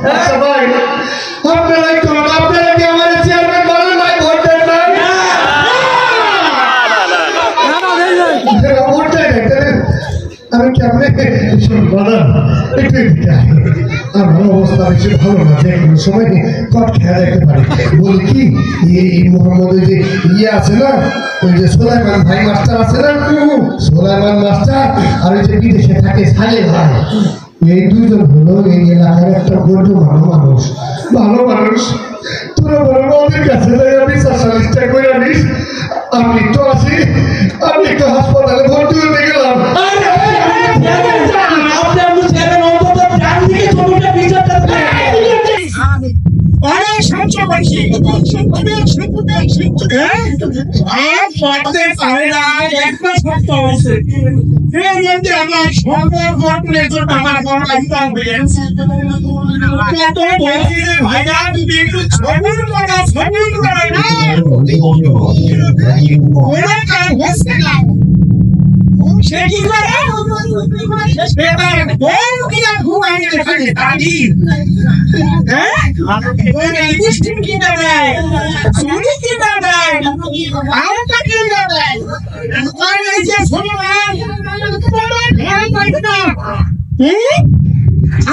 আচ্ছা ভাই আপনারাই কোন আপনারা কি আমার চেয়ারম্যান বলেন ভাই ভোট দেন না ভোট দেন আমি কেমনে বলেন একটু আমার অবস্থা বেশি ভালো না যে কোনো সময় কট খেয়া দেখতে পারি বলি কি এই মোহাম্মদ যে আছে না ওই যে সোলাইমান ভাই মাস্টার আছে না সোলাইমান মাস্টার আর ওই যে বিদেশে থাকে সালে ভাই এই দুজন হলো এই এলাকার একটা গর্ব মানুষ তোরা বলো ওদের কাছে বিচার সালিশটা করে আনিস আমি তো আছি আমি একটু হাসপাতালে ভর্তি হতে গেলাম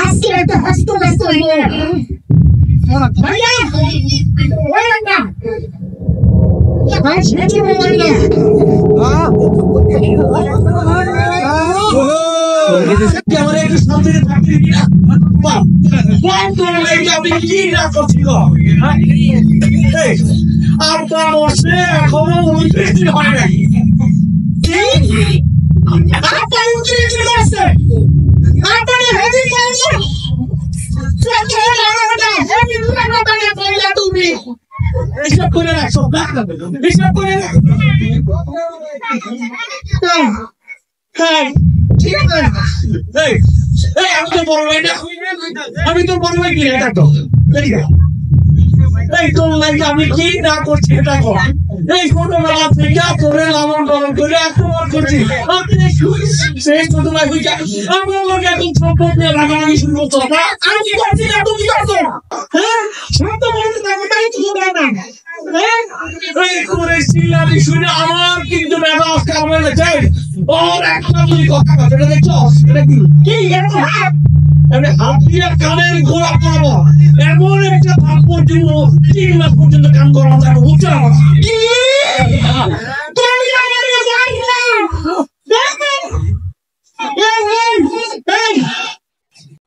আজকে একটা হস্ত ব্যস্ত হইল ভাইয়া আমি তো বড় ভাই কিনে থাকতো এই তোর লাগে আমি কি না করছি এটা কর এই ছোটবেলা থেকে তোরে লালন পালন করে এতবার করছি সেই ছোটবেলা হইয়া আমার লোক এখন সম্পদ নিয়ে লাগালাগি শুরু করছো না আমি কি করছি না তুমি করছো হ্যাঁ সব তো বলতে থাকো তাই তো শুনে না এই করে সিলারি শুনে আমার কিন্তু মেজাজ খারাপ হয়ে গেছে ওর একটা তুমি কথা কথা এটা দেখছো এটা কি এমনি হাত দিয়ে কানের গোড়া পড়াবো এমন একটা থাপ্পড় দিব 3 মাস পর্যন্ত কাম করা যাবে বুঝছো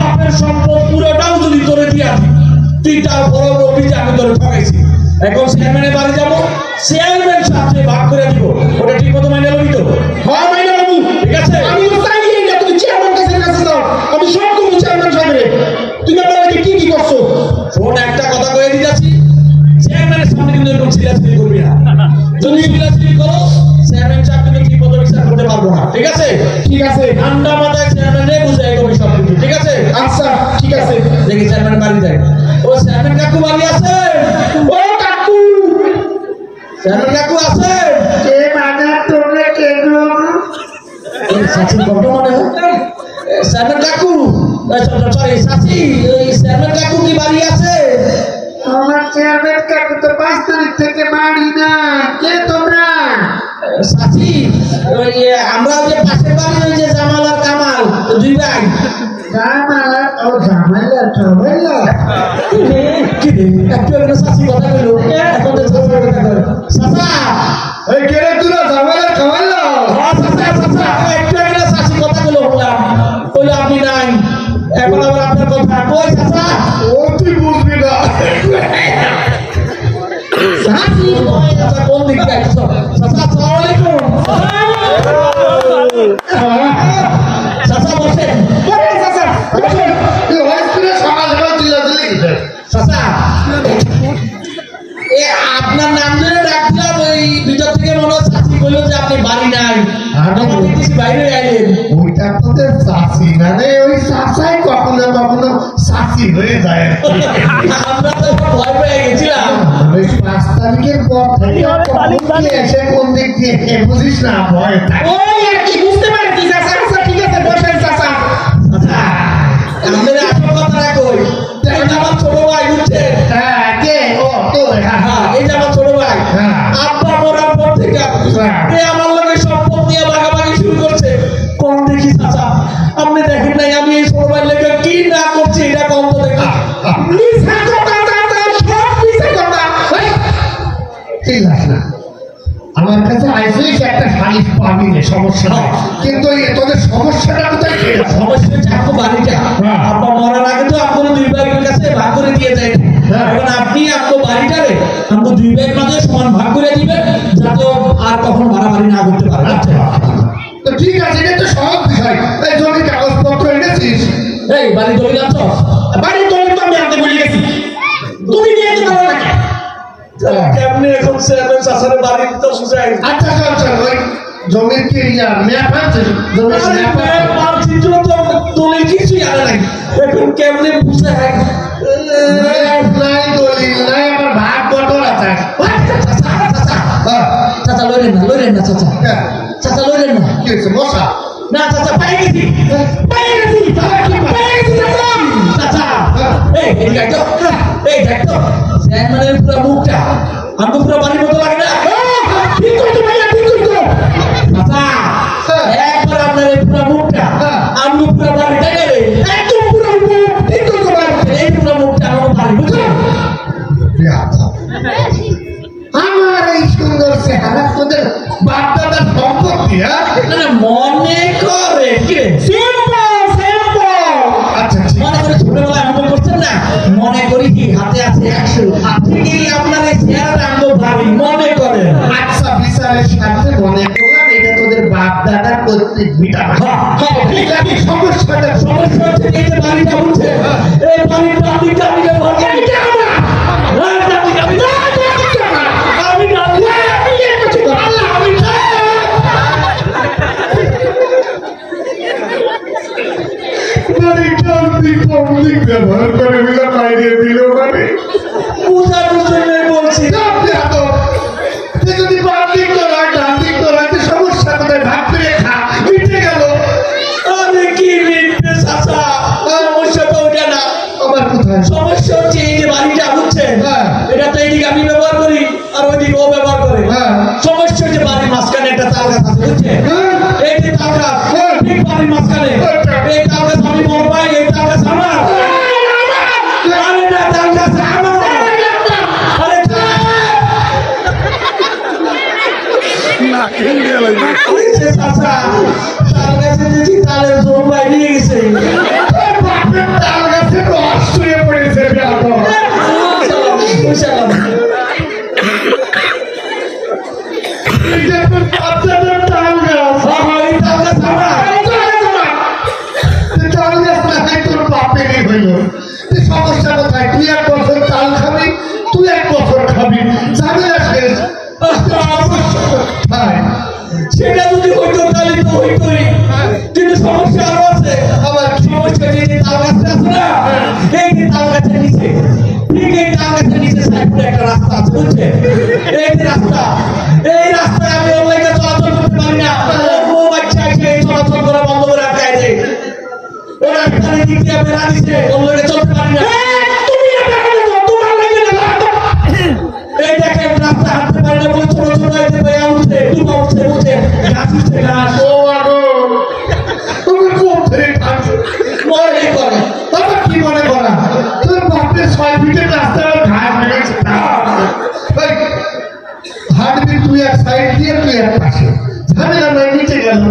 আপনার সম্পদ পুরোটাও যদি তোরে দিয়া তুই তার বড় অভিযোগ আমি তোরে ঠকাইছি এখন চেয়ারম্যানের বাড়ি যাবো চেয়ারম্যান সাথে ভাগ করে দিব ওটা ঠিক মতো মাইনে লবি তো হ্যাঁ মাইনে লবি ঠিক আছে আমি চাই না তুমি চেয়ারম্যান কাছে যাও আমি সব করব চেয়ারম্যান সামনে তুমি আমাকে কি কি করছো শোন একটা কথা কয়ে দিতেছি চেয়ারম্যানের সামনে কিন্তু এরকম চিল্লাচিল্লি করবি না যদি চিল্লাচিল্লি করো চেয়ারম্যান সাহেব তুমি ঠিক মতো বিচার করতে পারবো না ঠিক আছে ঠান্ডা মাথায় চেয়ারম্যানে বুঝাই করবি সব কিছু ঠিক আছে আচ্ছা ঠিক আছে দেখি চেয়ারম্যান বাড়ি যায় ও চেয়ারম্যান কাকু বাড়ি আছে ও কাকু চেয়ারম্যান কাকু আছে কে মানে তোমরা কে গো এই সাচি বড় মনে হয় চেয়ারম্যান কাকু সরি সাচি এই চেয়ারম্যান কাকু কি বাড়ি আছে আমার চেয়ারম্যান কাকু তো 5 তারিখ থেকে বাড়ি না কে তোমরা সাচি ওই আমরা যে পাশের বাড়ি ওই যে জামাল আর কামাল দুই ভাই জামাল ও জামাল ঝামেলা কি রে একটু একটা সাচি কথা বলো এখন তো সাচি কথা বলো সাচা এই কে রে তুই জামাল আর কামাল হ্যাঁ সাচা একটু একটা সাচি কথা বলো বললাম কইলো আপনি নাই এখন আবার আপনার কথা কই সাচা ও তুই বুঝবি না সাচি কই সাচা কোন দিকে যাচ্ছো সাচা আসসালামু আলাইকুম সাচা বসেন সাচা বসেন এই হসপিটালে সকাল সকাল চিল্লাচিল্লি সাচা এ আপনার নাম ধরে ডাকলাম ওই ভিতর থেকে মনে হচ্ছে সাচি বললো যে আপনি বাড়ি নাই আমি দেখতেছি বাইরে আইলেন ওইটা তো সাচি না রে ওই সাচাই কখনো কখনো সাচি হয়ে যায় আমরা তো ভয় পেয়ে গেছিলাম ওই 5 তারিখের পর থেকে এসে কোন দিক দিয়ে বুঝিস না ভয় ওই আর কি বুঝতে পারছি চাচা আচ্ছা ঠিক আছে বসেন চাচা আচ্ছা আমাদের আসল কথা কই মিছা কথা দাদা, সব মিছা কথা। চিল্লাস না, আমার কাছে আইসিস একটা সালিশ পাবি না, সমস্যা নাই। কিন্তু তোদের সমস্যাটা কোথায়? সমস্যা হচ্ছে আপনার বাড়িটা আপনার মরার আগে তো আপনার দুই ভাইয়ের কাছে ভাগ করে দিয়ে যায়। এখন আপনি আপনার বাড়িটারে আপনার দুই ভাইয়ের মাঝে সমান ভাগ করে দিবেন, যাতে আর কখন মারামারি না করতে পারে। আচ্ছা তো ঠিক আছে, এটা তো সহজ বিষয়। এই জমি কাগজপত্র এনেছিস? এই বাড়ি দলিল আনছো? বাড়ির দলিল তো আমি আনতে বলে গেছি, তুমি নিয়ে যেতে পারো না কেমনি? এখন চেয়ারম্যান চাষারে বাড়ি তো বুঝাই। আচ্ছা চল চল, ওই জমির কি ম্যাপ আছে? জমির ম্যাপ আছে? দলিল কিছুই আনে নাই, এখন কেমনে বুঝাই? নাই দলিল নাই, আমার ভাগ বটল আছে। চাচা লইলেন না চাচা, চাচা লইলেন না। কি হয়েছে, মশা? না চাচা, পাই গেছি চাচা। এই দেখ তো চেয়ারম্যানের পুরো মুখটা আমাকে পুরো বাড়ির মতো লাগে না? ঠিক করতো ভাইয়া, ঠিক করতো চাচা। একবার আপনার এই পুরো মুখটা আমি পুরো বাড়িটা গেলে একদম পুরো মুখ ঠিক করতো ভাই। এই পুরো মুখটা আমার বাড়ি, বুঝলেন? আমার এই সুন্দর চেহারা তোদের বাপ দাদার সম্পত্তি? মনে করে কে? আচ্ছা মনে করে ছোটবেলায় আরম্ভ করছেন না, মনে করি কি হাতে আছে 100, ঠিকই আপনার এই চেহারাটা আরম্ভ ভাবি মনে করেন। আচ্ছা, বিচারের সাথে মনে করলাম এটা তোদের বাপ দাদার পৈতৃক ভিটা। ঠিক আছে, সমস্যাটা সমস্যা হচ্ছে এই যে বাড়িটা উঠছে, এই বাড়িটা আমি কামিয়ে ভরবো। ব্যবহার করে বাইরে দিল মানে বুঝানোর জন্য বলছি। যদি বাতিক করা ডান্দিক করা সমস্যা কোথায়? ভাগ করে খা, মিটে গেল। আরে কি মিটবে চাচা? সমস্যা তো ওটা না, আবার কোথায় সমস্যা হচ্ছে এই যে বাড়িটা বুঝছে, এটা তো এইদিকে আমি ব্যবহার করি আর ওইদিকে ও ব্যবহার করে। সমস্যা হচ্ছে বাড়ির মাঝখানে একটা তাল গাছ আছে, বুঝছে? এই যে তাল গাছ ঠিক বাড়ির মাঝখানে, এই তাল গাছ আমি বড় ভাই, এই তাল গাছ আমার। আরে না, তাল গাছ আমার। আরে চাচা, তাল গাছে দেখি তালের জোর বাইরে গেছে। তাল গাছের রস শুয়ে পড়েছে। সমস্যা কোথায়? তুই 1 বছর তাল খাবি, তুই 1 বছর খাবি, ঝামেলা শেষ। সেটা যদি হইতো তাহলে তো হইতোই, কিন্তু সমস্যা আরো আছে। আবার সমস্যা যে তাল গাছটা আছে না, এই যে তাল গাছের নিচে, ঠিক এই তাল গাছের নিচে সাইডে একটা রাস্তা আছে, বুঝছে? এই যে রাস্তা, এই রাস্তায় আমি অনলাইনে চলাচল করতে পারি না। ও বাচ্চা এসে এই চলাচল করা বন্ধ করে রাখায় দেয়। ও রাস্তার দিক দিয়ে বেড়া দিচ্ছে, অনলাইনে চলতে পারি না। এই দেখেন রাস্তা হাঁটতে পারি না বলে ছোট ছোট এই যে বেয়া উঠছে, টুপা উঠছে, বুঝছে? গাছ উঠছে, গাছ। ও আগো, তুমি কোথায় থাকছো? মনে করে বাবা কি মনে করা? তোর বাপের 6 ফিটের রাস্তার ঘাট ভেঙেছে। হাঁটবি তুই এক সাইড দিয়ে, তুই এক পাশে, ঝামেলা নাই, নিচে গেল।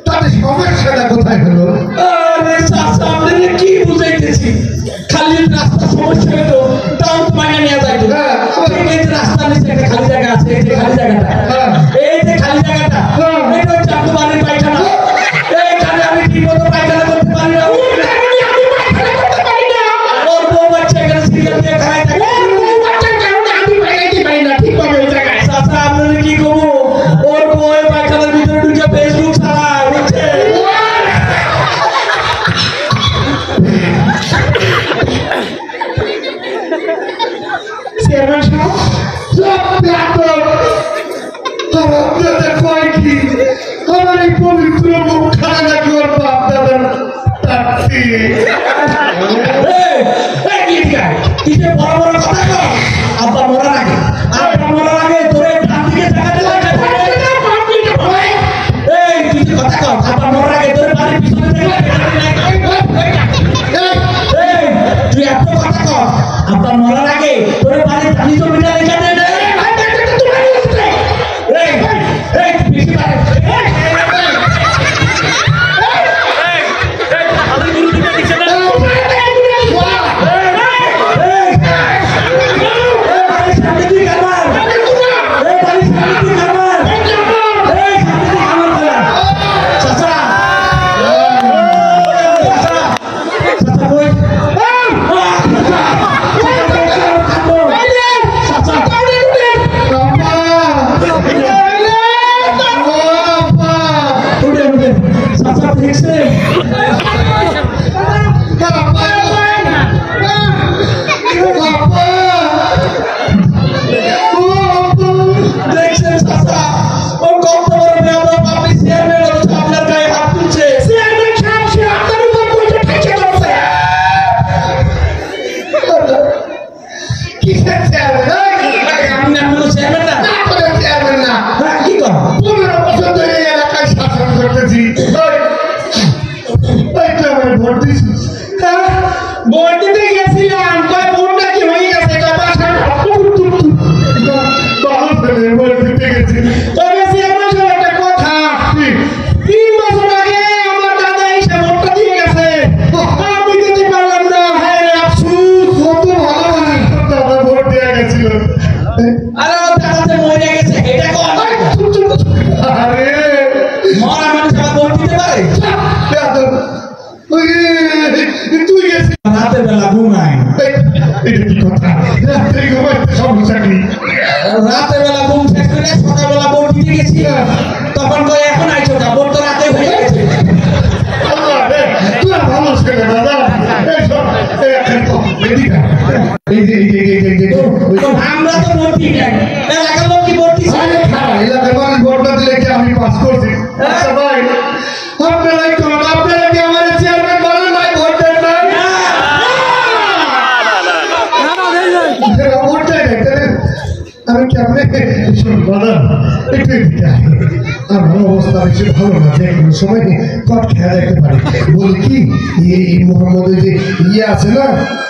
তাতে সমস্যাটা কোথায় হলো? আরে চাচা, আপনাকে কি বুঝাইতেছি? খালি রাস্তা সমস্যা হতো তাও তো মাইনে নিয়ে যাইতো। ঠিক এই যে রাস্তার নিচে একটা খালি জায়গা আছে, এই যে খালি জায়গাটা, এই যে খালি জায়গাটা, এটা হচ্ছে আপনার বাড়ির পায়খানা। এইখানে আমি ঠিক মতো পায়খানা করতে পারি না। ওর বউ বাচ্চা এখানে সিরিয়াল দিয়ে খায় থাকে। চাচা, আপনারা কি করবো? ওর বউ পায়খানার ভিতরে ঢুকে ফেসবুক চালায়, বুঝছে? আমার এই পবিত্র মুখ খানা নাকি ওর বাপ দাদার টাটকি। এদিকে এই যে আমরা তো ভর্তি নাই এলাকার লোক কি ভর্তি আরে খারাপ এলাকার মানুষ ভোট না দিলে কি আমি পাস করছি আচ্ছা ভাই আপনারাই কোন আপনারা কি আমার চেয়ারম্যান বলেন নাই ভোট দেন নাই ভোট দেন আমি কেমনে বাদাম একটু এদিকে আমার অবস্থা বেশি ভালো না যে কোনো সময় কট খেয়াল রাখতে পারি বলি কি এই মোহাম্মদ ওই যে ইয়ে আছে না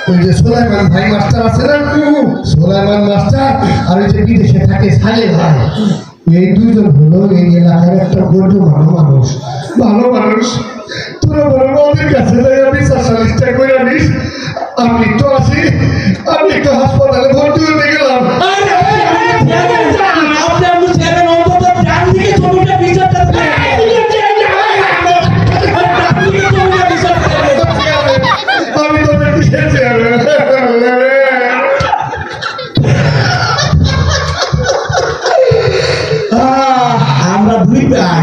ওই যে সোলাইমান ভাই মাস্টার আছে না সোলাইমান মাস্টার আর ওই যে বিদেশে থাকে সালে ভাই এই দুজন হলো এই এলাকার একটা গর্ব মানুষ ভালো মানুষ তোরা বলো ওদের কাছে যাই আমি সালিশটা করে আনিস আমি তো আসি আমি একটু হাসপাতালে ভর্তি হতে গেলাম আমি তোদের পিছিয়েছি আমরা দুই ভাই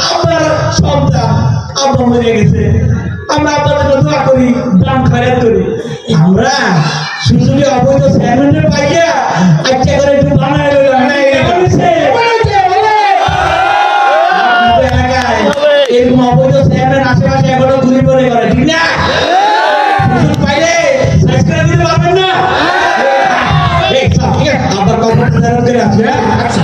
আপনার সন্তান আপনার মরে গেছে আমরা আপনাদের দোয়া করি দান খয়রাত করি আমরা সুযোগে অবৈধ চেয়ারম্যানের পাইয়া আচ্ছা করে একটু বানায় লইলাম এলাকায় এরকম অবৈধ চেয়ারম্যান আশেপাশে এখনো ঘুরে পড়ে করে ঠিক না সুযোগ পাইলে সাবস্ক্রাইব দিতে পারবেন না আপনার কর্মটা জানাতে আছে